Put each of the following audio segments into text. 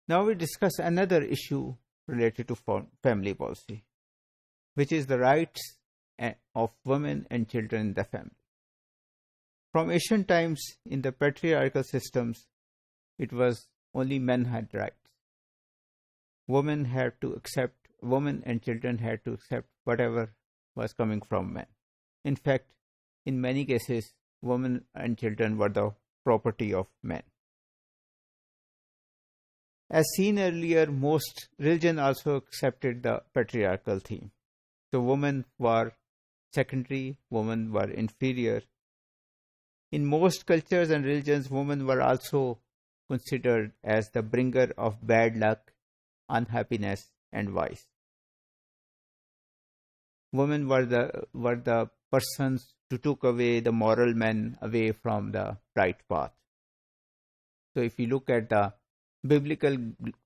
Now we discuss another issue related to family policy, which is the rights of women and children in the family. From ancient times, in the patriarchal systems, it was only men had rights. Women and children had to accept whatever was coming from men. In fact, in many cases, women and children were the property of men. As seen earlier, most religions also accepted the patriarchal theme. So women were secondary, women were inferior. In most cultures and religions, women were also considered as the bringer of bad luck, unhappiness, and vice. Women were the persons who took away the moral men away from the right path. So if you look at the biblical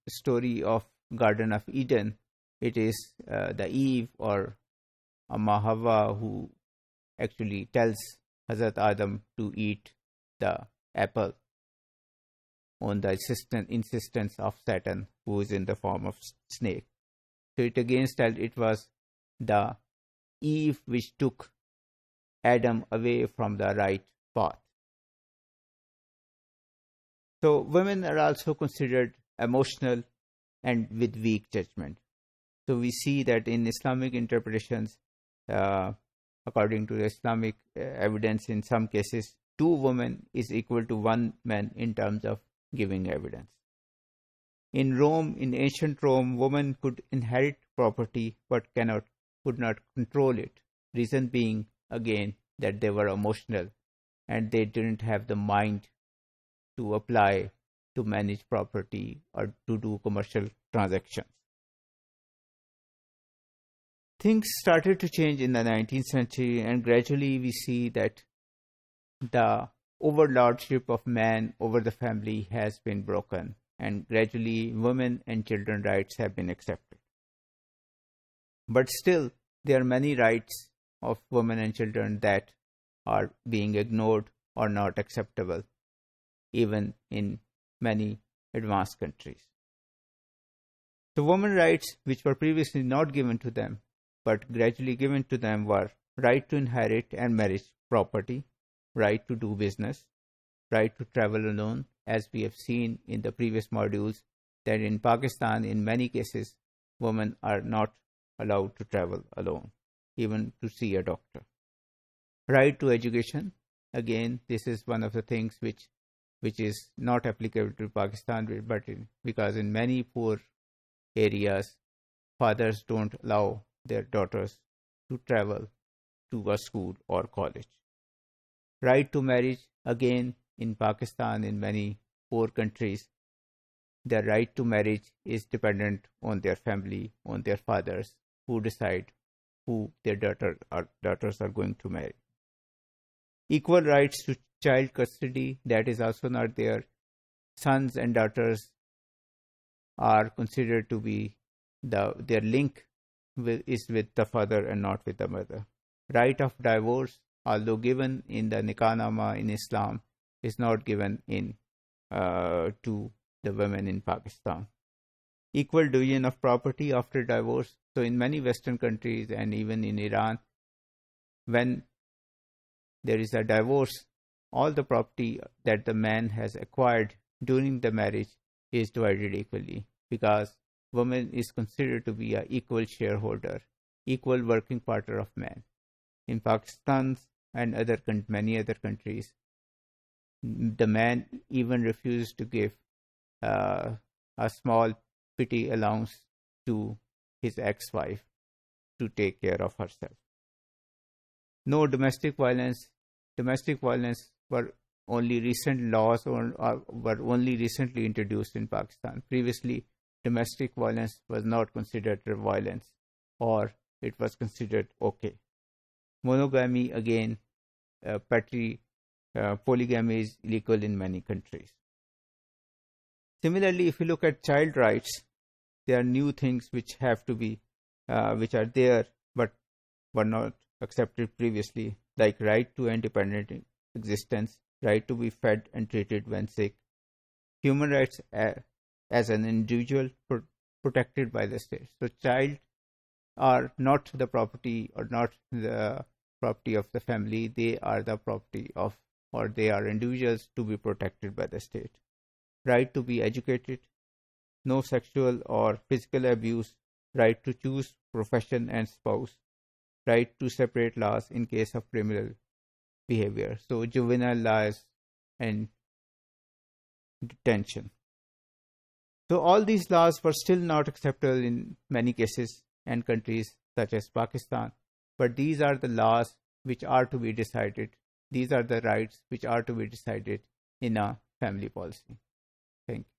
story of Garden of Eden, it is the Eve or Hawa who actually tells Hazrat Adam to eat the apple on the insistence of Satan, who is in the form of snake. So it again tells it was the Eve which took Adam away from the right path. So women are also considered emotional and with weak judgment. So we see that in Islamic interpretations, according to Islamic evidence, in some cases, 2 women is equal to 1 man in terms of giving evidence. In Rome, in ancient Rome, women could inherit property but could not control it. Reason being, again, that they were emotional and they didn't have the mind to apply to manage property or to do commercial transactions. Things started to change in the 19th century, and gradually we see that the overlordship of man over the family has been broken, and gradually women and children rights have been accepted. But still, there are many rights of women and children that are being ignored or not acceptable, even in many advanced countries. The women's rights, which were previously not given to them, but gradually given to them, were right to inherit and marriage property, right to do business, right to travel alone, as we have seen in the previous modules, that in Pakistan, in many cases, women are not allowed to travel alone, even to see a doctor. Right to education, again, this is one of the things which is not applicable to Pakistan, but because in many poor areas, fathers don't allow their daughters to travel to a school or college. Right to marriage, again, in Pakistan, in many poor countries, the right to marriage is dependent on their family, on their fathers, who decide who their daughters are going to marry. Equal rights to child custody, that is also not there. Sons and daughters are considered to be their link is with the father and not with the mother. Right of divorce, although given in the Nikah-nama in Islam, is not given in to the women in Pakistan. Equal division of property after divorce. So in many Western countries and even in Iran, when there is a divorce, all the property that the man has acquired during the marriage is divided equally, because woman is considered to be an equal shareholder, equal working partner of man. In Pakistan and many other countries, the man even refuses to give a small petty allowance to his ex-wife to take care of herself. No domestic violence. Domestic violence were only recent laws or were only recently introduced in Pakistan. Previously, domestic violence was not considered violence, or it was considered okay. Monogamy, again, polygamy is illegal in many countries. Similarly, if you look at child rights, there are new things which have to be, which are there but were not accepted previously, like right to independent existence, right to be fed and treated when sick. Human rights as an individual protected by the state. So child are not the property or not the property of the family. They are the property of, or they are individuals to be protected by the state. Right to be educated, no sexual or physical abuse, right to choose profession and spouse, right to separate laws in case of criminal behavior. So juvenile laws and detention. So all these laws were still not acceptable in many cases and countries such as Pakistan. But these are the laws which are to be decided. These are the rights which are to be decided in a family policy. Thank you.